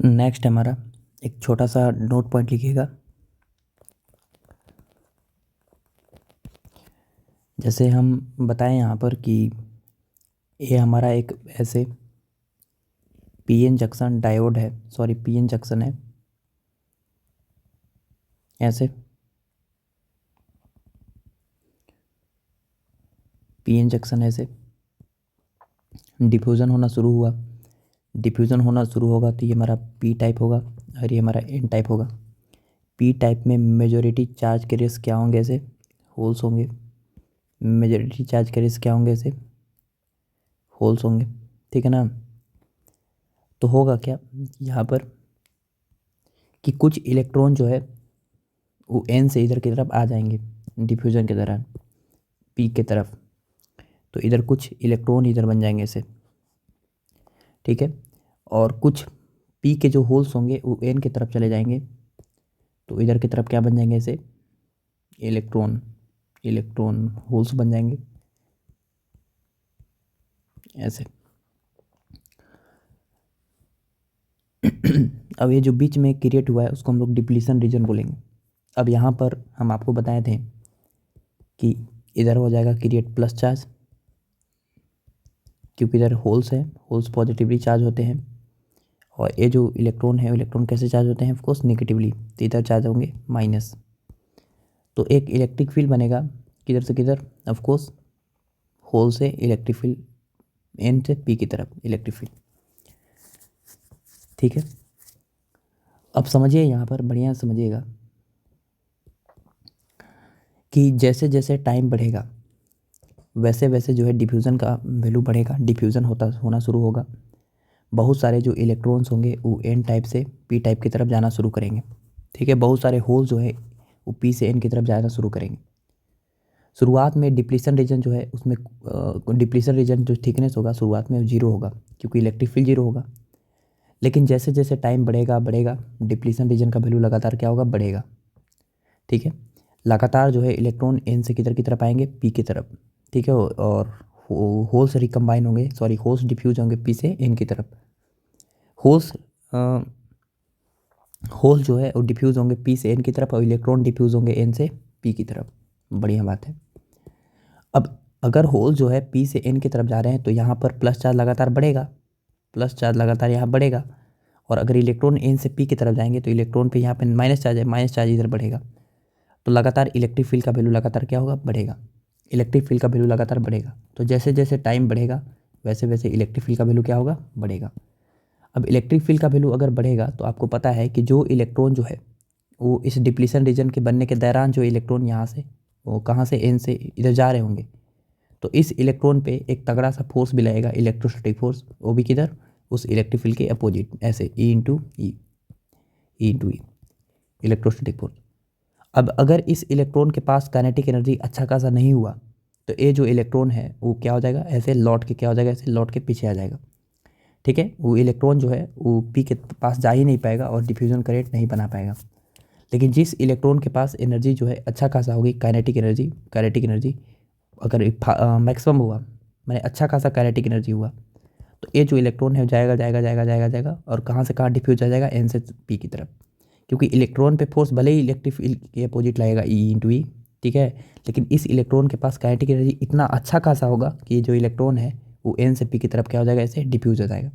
Next हमारा एक छोटा सा नोट पॉइंट लिखिएगा। जैसे हम बताएं यहाँ पर कि ये हमारा एक ऐसे पीएन जंक्शन डायोड है, सॉरी पीएन जंक्शन है, ऐसे पीएन जंक्शन ऐसे डिफ्यूज़न होना शुरू हुआ। डिफ्यूज़न होना शुरू होगा तो ये हमारा पी टाइप होगा और ये हमारा एन टाइप होगा। पी टाइप में मेजॉरिटी चार्ज कैरियर्स क्या होंगे, ऐसे होल्स होंगे। मेजॉरिटी चार्ज कैरियर्स क्या होंगे, ऐसे होल्स होंगे, ठीक है ना। तो होगा क्या यहाँ पर कि कुछ इलेक्ट्रॉन जो है वो एन से इधर की तरफ आ जाएंगे डिफ्यूज़न के दौरान पी के तरफ, तो इधर कुछ इलेक्ट्रॉन इधर बन जाएंगे ऐसे, ठीक है। और कुछ पी के जो होल्स होंगे वो एन की तरफ चले जाएंगे, तो इधर की तरफ क्या बन जाएंगे, ऐसे इलेक्ट्रॉन इलेक्ट्रॉन होल्स बन जाएंगे ऐसे। अब ये जो बीच में क्रिएट हुआ है उसको हम लोग डिप्लीशन रीजन बोलेंगे। अब यहाँ पर हम आपको बताए थे कि इधर हो जाएगा क्रिएट प्लस चार्ज, क्योंकि इधर होल्स है, होल्स पॉजिटिवली चार्ज होते हैं, और ये जो इलेक्ट्रॉन है इलेक्ट्रॉन कैसे चार्ज होते हैं, ऑफकोर्स नेगेटिवली, तो इधर चार्ज होंगे माइनस। तो एक इलेक्ट्रिक फील्ड बनेगा किधर से किधर, ऑफकोर्स होल से इलेक्ट्रिक फील्ड एन से पी की तरफ इलेक्ट्रिक फील्ड, ठीक है। अब समझिए यहाँ पर बढ़िया समझिएगा कि जैसे जैसे टाइम बढ़ेगा वैसे वैसे जो है डिफ्यूज़न का वैल्यू बढ़ेगा, डिफ्यूज़न होना शुरू होगा। बहुत सारे जो इलेक्ट्रॉन्स होंगे वो एन टाइप से पी टाइप की तरफ जाना शुरू करेंगे, ठीक है। बहुत सारे होल जो है वो पी से एन की तरफ जाना शुरू करेंगे। शुरुआत में डिप्लीशन रीजन जो है उसमें डिप्लीशन रीजन जो थिकनेस होगा शुरुआत में जीरो होगा, क्योंकि इलेक्ट्रिक फील्ड जीरो होगा। लेकिन जैसे जैसे टाइम बढ़ेगा डिप्लीशन रीजन का वैल्यू लगातार क्या होगा, बढ़ेगा, ठीक है। लगातार जो है इलेक्ट्रॉन एन से किधर की तरफ आएंगे, पी की तरफ, ठीक है। और होल्स रिकम्बाइन होंगे, सॉरी होल्स डिफ्यूज होंगे पी से एन की तरफ। होल्स होल जो है वो डिफ्यूज़ होंगे पी से एन की तरफ और इलेक्ट्रॉन डिफ्यूज़ होंगे एन से पी की तरफ। बढ़िया बात है। अब अगर होल जो है पी से एन की तरफ जा रहे हैं तो यहाँ पर प्लस चार्ज लगातार बढ़ेगा, प्लस चार्ज लगातार यहाँ बढ़ेगा। और अगर इलेक्ट्रॉन एन से पी की तरफ जाएंगे तो इलेक्ट्रॉन पे यहाँ पे माइनस चार्ज है, माइनस चार्ज इधर बढ़ेगा। तो लगातार इलेक्ट्रिक फील्ड का वैल्यू लगातार क्या होगा, बढ़ेगा। इलेक्ट्रिक फील्ड का वैल्यू लगातार बढ़ेगा। तो जैसे जैसे टाइम बढ़ेगा वैसे वैसे इलेक्ट्रिक फील्ड का वैल्यू क्या होगा, बढ़ेगा। अब इलेक्ट्रिक फील्ड का वैल्यू अगर बढ़ेगा तो आपको पता है कि जो इलेक्ट्रॉन जो है वो इस डिप्लीशन रीजन के बनने के दौरान जो इलेक्ट्रॉन यहाँ से वो कहाँ से एन से इधर जा रहे होंगे, तो इस इलेक्ट्रॉन पे एक तगड़ा सा फोर्स भी लगेगा, इलेक्ट्रोस्टैटिक फोर्स, वो भी किधर, उस इलेक्ट्रिक फील्ड के अपोजिट, ऐसे ई इंटू ई इलेक्ट्रोस्टैटिक फोर्स। अब अगर इस इलेक्ट्रॉन के पास काइनेटिक एनर्जी अच्छा खासा नहीं हुआ तो ये जो इलेक्ट्रॉन है वो क्या हो जाएगा, ऐसे लौट के क्या हो जाएगा, ऐसे लौट के पीछे आ जाएगा, ठीक है। वो इलेक्ट्रॉन जो है वो पी के पास जा ही नहीं पाएगा और डिफ्यूजन करेंट नहीं बना पाएगा। लेकिन जिस इलेक्ट्रॉन के पास एनर्जी जो है अच्छा खासा होगी, काइनेटिक एनर्जी अगर मैक्सिमम हुआ, मैंने अच्छा खासा काइनेटिक एनर्जी हुआ, तो ये जो इलेक्ट्रॉन है जाएगा जाएगा जाएगा जाएगा जाएगा और कहाँ से कहाँ डिफ्यूज आ जाएगा, एन से पी की तरफ। क्योंकि इलेक्ट्रॉन पे फोर्स भले ही इलेक्ट्रिक फील्ड के अपोजिट लगेगा, ई इंटू ई, ठीक है। लेकिन इस इलेक्ट्रॉन के पास काइनेटिक एनर्जी इतना अच्छा खासा होगा कि ये जो इलेक्ट्रॉन है वो एन से पी की तरफ क्या हो जाएगा, ऐसे डिफ्यूज हो जाएगा,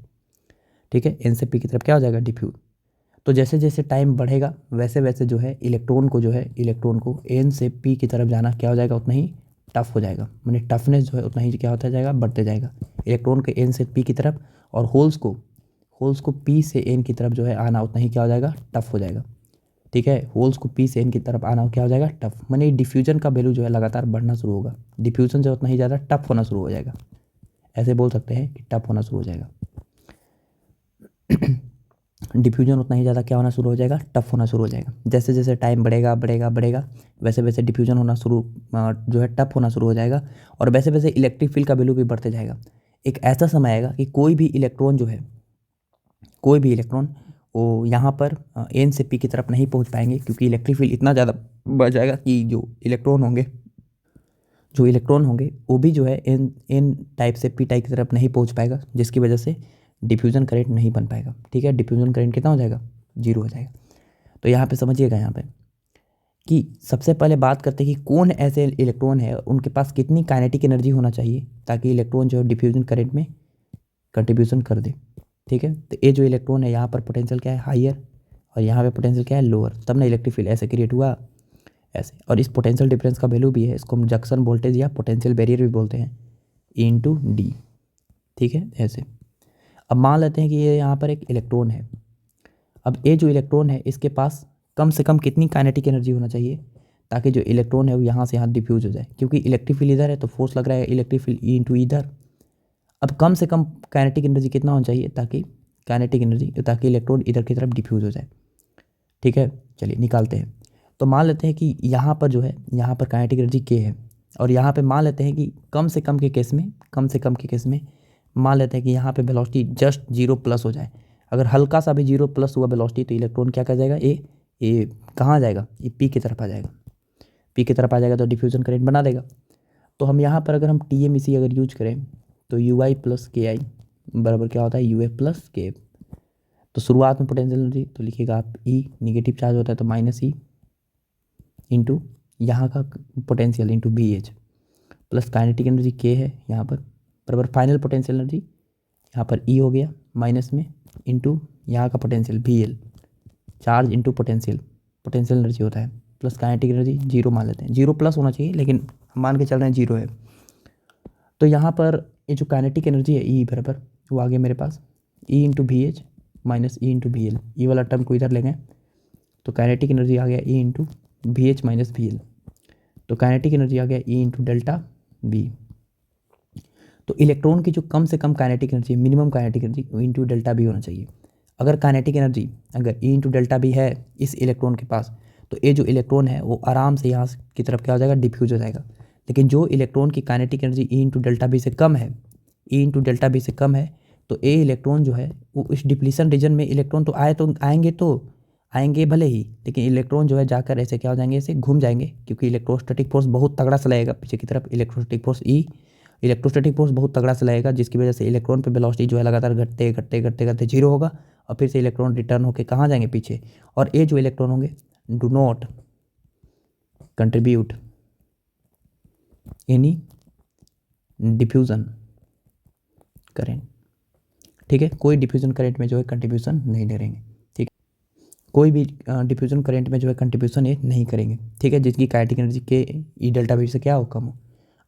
ठीक है। एन से पी की तरफ क्या हो जाएगा, डिफ्यूज। तो जैसे जैसे टाइम बढ़ेगा वैसे वैसे जो है इलेक्ट्रॉन को एन से पी की तरफ जाना क्या हो जाएगा, उतना ही टफ हो जाएगा, मैंने टफनेस जो है उतना ही क्या होता जाएगा, बढ़ते जाएगा इलेक्ट्रॉन के एन से पी की तरफ। और होल्स को पी से एन की तरफ जो है आना उतना ही क्या हो जाएगा, टफ हो जाएगा, ठीक है। होल्स को पी से एन की तरफ आना क्या हो जाएगा, टफ। मैंने डिफ्यूजन का वैल्यू जो है लगातार बढ़ना शुरू होगा, डिफ्यूजन जो उतना ही ज़्यादा टफ होना शुरू हो जाएगा, ऐसे बोल सकते हैं कि टफ होना शुरू हो जाएगा। डिफ्यूजन उतना ही ज़्यादा क्या होना शुरू हो जाएगा, टफ होना शुरू हो जाएगा। जैसे जैसे टाइम बढ़ेगा वैसे वैसे डिफ्यूजन होना शुरू जो है टफ होना शुरू हो जाएगा। और वैसे वैसे इलेक्ट्रिक फील्ड का वैल्यू भी बढ़ते जाएगा। एक ऐसा समय आएगा कि कोई भी इलेक्ट्रॉन वो यहाँ पर एन से पी की तरफ नहीं पहुँच पाएंगे, क्योंकि इलेक्ट्रिक फील्ड इतना ज़्यादा बढ़ जाएगा कि जो इलेक्ट्रॉन होंगे वो भी जो है एन एन टाइप से पी टाइप की तरफ नहीं पहुँच पाएगा, जिसकी वजह से डिफ्यूज़न करंट नहीं बन पाएगा। ठीक है, डिफ्यूज़न करंट कितना हो जाएगा, 0 हो जाएगा। तो यहाँ पे समझिएगा यहाँ पे कि सबसे पहले बात करते हैं कि कौन ऐसे इलेक्ट्रॉन है, उनके पास कितनी काइनेटिक एनर्जी होना चाहिए ताकि इलेक्ट्रॉन जो है डिफ्यूज़न करंट में कंट्रीब्यूशन कर दे। ठीक है, तो ये जो इलेक्ट्रॉन है यहाँ पर पोटेंशियल क्या है, हायर, और यहाँ पे पोटेंशियल क्या है, लोअर, तब ना इलेक्ट्रिक फील्ड ऐसे क्रिएट हुआ ऐसे। और इस पोटेंशियल डिफरेंस का वैल्यू भी है, इसको हम जंक्शन वोल्टेज या पोटेंशियल बैरियर भी बोलते हैं, E/D। ठीक है, ऐसे। अब मान लेते हैं कि ये यहाँ पर एक इलेक्ट्रॉन है। अब ये जो इलेक्ट्रॉन है इसके पास कम से कम कितनी काइनेटिक एनर्जी होना चाहिए ताकि जो इलेक्ट्रॉन है वो यहाँ से यहाँ डिफ्यूज हो जाए, क्योंकि इलेक्ट्रिक फील्ड इधर है तो फोर्स लग रहा है इलेक्ट्रिक फील्ड E इधर। अब कम से कम काइनेटिक एनर्जी कितना होना चाहिए ताकि काइनेटिक एनर्जी ताकि इलेक्ट्रॉन इधर की तरफ डिफ्यूज हो जाए। ठीक है, चलिए निकालते हैं। तो मान लेते हैं कि यहाँ पर जो है, यहाँ पर काइनेटिक एनर्जी K है, और यहाँ पे मान लेते हैं कि कम से कम के केस में मान लेते हैं कि यहाँ पे वेलोसिटी जस्ट 0+ हो जाए। अगर हल्का सा भी 0+ हुआ वेलोसिटी तो इलेक्ट्रॉन क्या कर जाएगा, ये कहाँ जाएगा, ये P की तरफ आ जाएगा। P की तरफ आ जाएगा तो डिफ्यूज़न करंट बना देगा। तो हम यहाँ पर अगर हम TMEC अगर यूज करें तो UI + KI बराबर क्या होता है, UF + KF। तो शुरुआत में पोटेंशियल एनर्जी तो लिखिएगा आप E, निगेटिव चार्ज होता है तो -E इंटू यहाँ का potential into BH plus kinetic energy K है यहाँ पर बराबर फाइनल पोटेंशियल एनर्जी यहाँ पर E हो गया माइनस में इंटू यहाँ का potential BL, charge into potential energy होता है, प्लस काइनेटिक एनर्जी 0 मान लेते हैं, 0+ होना चाहिए लेकिन हम मान के चल रहे हैं 0 है। तो यहाँ पर ये जो काइनेटिक एनर्जी है E बराबर वो आ गया मेरे पास E into BH minus E into BL, ये वाला टर्म को इधर ले गए तो काइनेटिक एनर्जी आ गया E into BH minus BL। तो काइनेटिक एनर्जी आ गया E इंटू डेल्टा B। तो इलेक्ट्रॉन की जो कम से कम kinetic energy, minimum kinetic energy वो इंटू डेल्टा B होना चाहिए। अगर काइनेटिक एनर्जी अगर E इंटू डेल्टा B है इस इलेक्ट्रॉन के पास तो ये जो इलेक्ट्रॉन है वो आराम से यहाँ की तरफ क्या हो जाएगा, डिफ्यूज हो जाएगा। लेकिन जो इलेक्ट्रॉन की kinetic energy E into delta B से कम है, E इंटू डेल्टा B से कम है, तो ये इलेक्ट्रॉन जो है वो इस डिप्लीशन रीजन में इलेक्ट्रॉन तो आएंगे भले ही, लेकिन इलेक्ट्रॉन जो है जाकर ऐसे क्या हो जाएंगे, ऐसे घूम जाएंगे, क्योंकि इलेक्ट्रोस्टैटिक फोर्स बहुत तगड़ा से लगेगा पीछे की तरफ। इलेक्ट्रोस्टैटिक फोर्स बहुत तगड़ा से लगेगा जिसकी वजह से इलेक्ट्रॉन पे वेलोसिटी जो है लगातार घटते 0 होगा और फिर से इलेक्ट्रॉन रिटर्न होकर कहाँ जाएंगे, पीछे। और ये जो इलेक्ट्रॉन होंगे do not contribute any diffusion current. ठीक है, कोई डिफ्यूज़न करंट में जो है कंट्रीब्यूशन नहीं करेंगे। ठीक है, कोई भी डिफ्यूज़न करंट में जो है कंट्रीब्यूशन ये नहीं करेंगे। ठीक है, जिसकी काइनेटिक एनर्जी के E डेल्टा B से क्या हो, कम हो।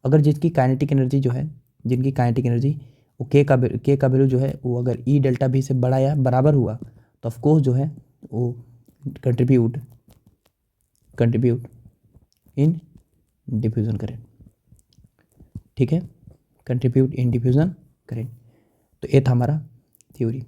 अगर जिसकी काइनेटिक एनर्जी जो है, जिनकी काइनेटिक एनर्जी वो के का वैल्यू जो है वो अगर E डेल्टा B से बड़ा या बराबर हुआ तो ऑफकोर्स जो है वो कंट्रीब्यूट इन डिफ्यूज़न करंट। ठीक है, कंट्रीब्यूट इन डिफ्यूज़न करंट। तो ये था हमारा थ्योरी।